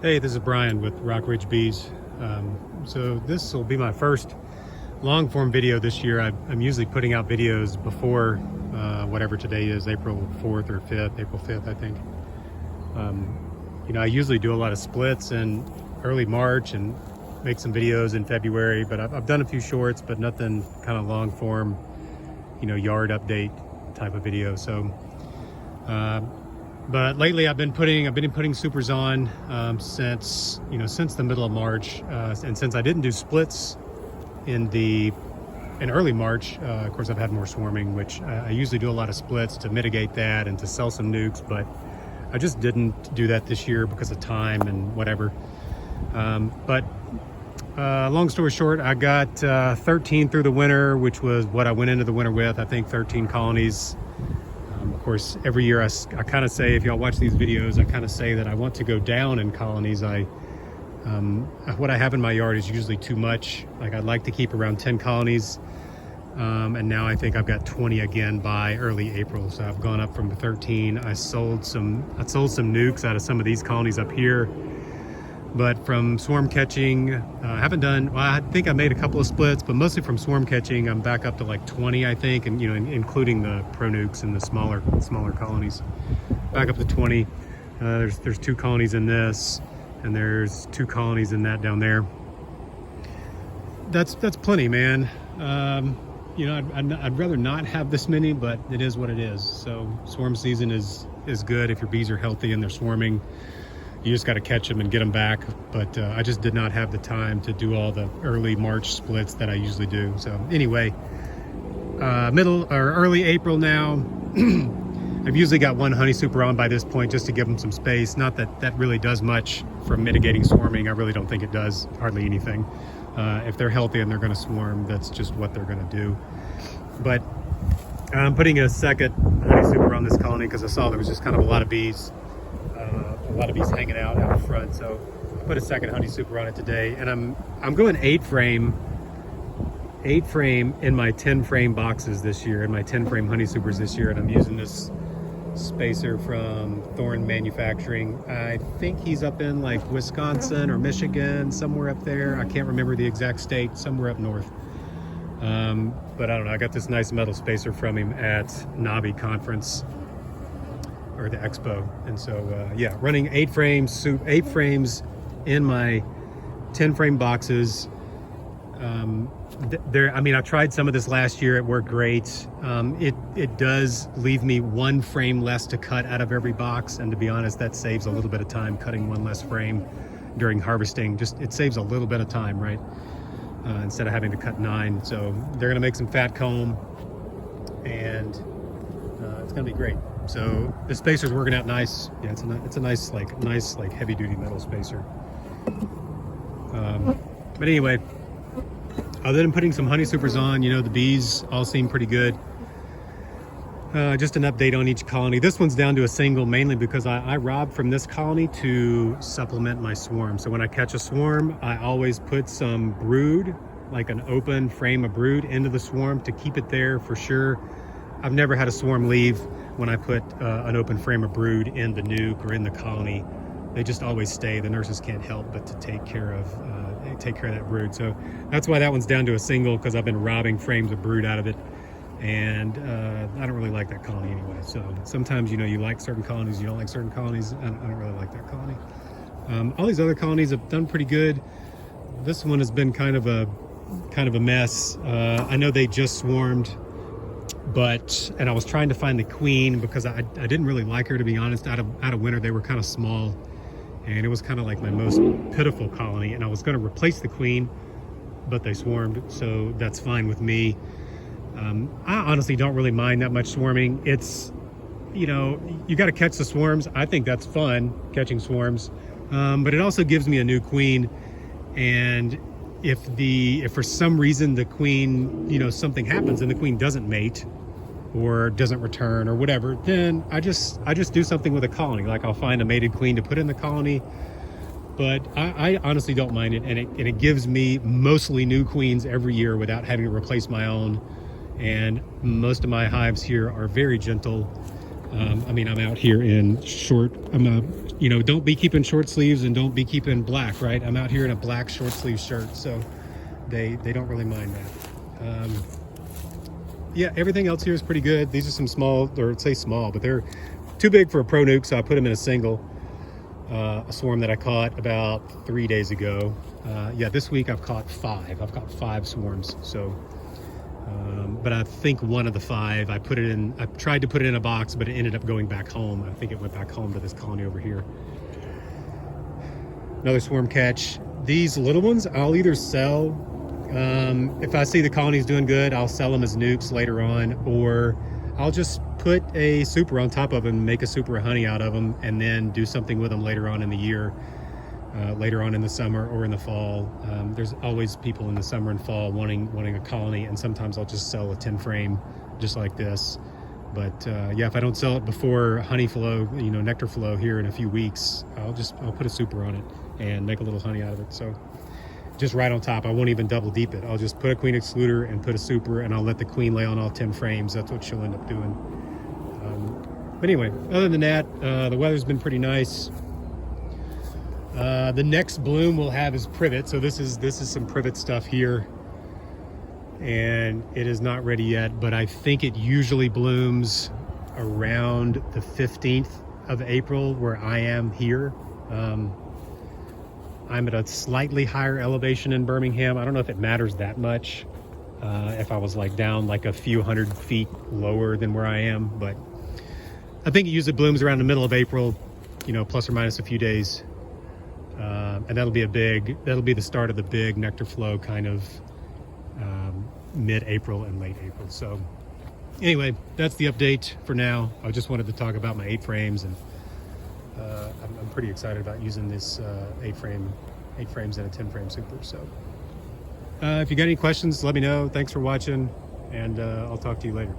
Hey, this is Brian with Rock Ridge Bees. So this will be my first long form video this year. I'm usually putting out videos before whatever today is, April 4th or 5th, April 5th, I think. I usually do a lot of splits in early March and make some videos in February, but I've done a few shorts, but nothing kind of long form, yard update type of video. So, but lately I've been putting supers on since the middle of March, and since I didn't do splits in early March, of course I've had more swarming, which I usually do a lot of splits to mitigate that and to sell some nukes, but I just didn't do that this year because of time and whatever. But long story short, I got 13 through the winter, which was what I went into the winter with. I think 13 colonies. Of course, every year I kind of say, if y'all watch these videos, I kind of say that I want to go down in colonies. What I have in my yard is usually too much. Like, I'd like to keep around 10 colonies. And now I think I've got 20 again by early April. So I've gone up from 13. I sold some nukes out of some of these colonies up here. But from swarm catching, I think I made a couple of splits, but mostly from swarm catching, I'm back up to like 20, I think, and including the pro nukes and the smaller colonies. Back up to 20. There's 2 colonies in this, and there's 2 colonies in that down there. That's plenty, man. I'd rather not have this many, but it is what it is. So swarm season is good if your bees are healthy and they're swarming. You just got to catch them and get them back. But I just did not have the time to do all the early March splits that I usually do. So anyway, middle or early April now. I've usually got one honey super on by this point just to give them some space. Not that that really does much for mitigating swarming. I really don't think it does hardly anything. If they're healthy and they're going to swarm, that's just what they're going to do. But I'm putting a second honey super on this colony because I saw there was just kind of a lot of bees hanging out front. So I put a second honey super on it today, and I'm going 8 frame in my 10 frame boxes this year, in my 10 frame honey supers this year, and I'm using this spacer from Thorn Manufacturing. I think he's up in like Wisconsin or Michigan, somewhere up there. I can't remember the exact state, somewhere up north. But I don't know, I got this nice metal spacer from him at Nabi conference, or the expo. And so running 8 frames in my 10 frame boxes. I tried some of this last year. It worked great. It does leave me 1 frame less to cut out of every box, and to be honest, that saves a little bit of time cutting 1 less frame during harvesting. It saves a little bit of time, right? Instead of having to cut 9. So they're gonna make some fat comb, and it's gonna be great. So the spacer's working out nice. Yeah, it's a nice heavy duty metal spacer. But anyway, other than putting some honey supers on, the bees all seem pretty good. Just an update on each colony. This one's down to a single, mainly because I rob from this colony to supplement my swarm. So when I catch a swarm, I always put some brood, like an open frame of brood, into the swarm to keep it there for sure. I've never had a swarm leave when I put an open frame of brood in the nuke or in the colony. They just always stay. The nurses can't help but to take care of that brood. So that's why that one's down to a single, because I've been robbing frames of brood out of it, and I don't really like that colony anyway. So sometimes you like certain colonies, you don't like certain colonies. I don't really like that colony. All these other colonies have done pretty good. This one has been kind of a mess. I know they just swarmed, and I was trying to find the queen because I didn't really like her, to be honest. Out of winter, they were kind of small, and it was kind of like my most pitiful colony, and I was going to replace the queen, but they swarmed, so that's fine with me. I honestly don't really mind that much swarming. It's, you got to catch the swarms. I think that's fun, catching swarms, but it also gives me a new queen. And if for some reason the queen, something happens and the queen doesn't mate or doesn't return or whatever, then I just do something with a colony. Like, I'll find a mated queen to put in the colony. But I honestly don't mind it, and it gives me mostly new queens every year without having to replace my own. And most of my hives here are very gentle. I mean, I'm out here in short, don't be keeping short sleeves and don't be keeping black, right? I'm out here in a black short sleeve shirt, so they don't really mind that. Yeah, everything else here is pretty good. These are some small, or say small, but they're too big for a pro nuke, so I put them in a single. A swarm that I caught about 3 days ago. Yeah, this week I've caught 5. I've got 5 swarms, so but I think one of the 5 I tried to put it in a box, but it ended up going back home. I think it went back home to this colony over here. Another swarm catch. These little ones I'll either sell, if I see the colony's doing good, I'll sell them as nukes later on, or I'll just put a super on top of them, make a super of honey out of them, and then do something with them later on in the year, later on in the summer or in the fall. There's always people in the summer and fall wanting a colony, and sometimes I'll just sell a 10 frame just like this. But yeah, if I don't sell it before honey flow, nectar flow here in a few weeks, I'll put a super on it and make a little honey out of it. So just right on top, I won't even double deep it. I'll just put a queen excluder and put a super, and I'll let the queen lay on all 10 frames. That's what she'll end up doing. But anyway, other than that, the weather's been pretty nice. The next bloom we'll have is privet. So this is some privet stuff here, and it is not ready yet, but I think it usually blooms around the 15th of April where I am here. I'm at a slightly higher elevation in Birmingham. I don't know if it matters that much if I was down a few hundred feet lower than where I am, but I think it usually blooms around the middle of April, plus or minus a few days. And that'll be the start of the big nectar flow kind of mid-April and late April. So anyway, that's the update for now. I just wanted to talk about my 8 frames, and I'm pretty excited about using this 8 frames and a 10 frame super. So if you got any questions, let me know. Thanks for watching, and I'll talk to you later.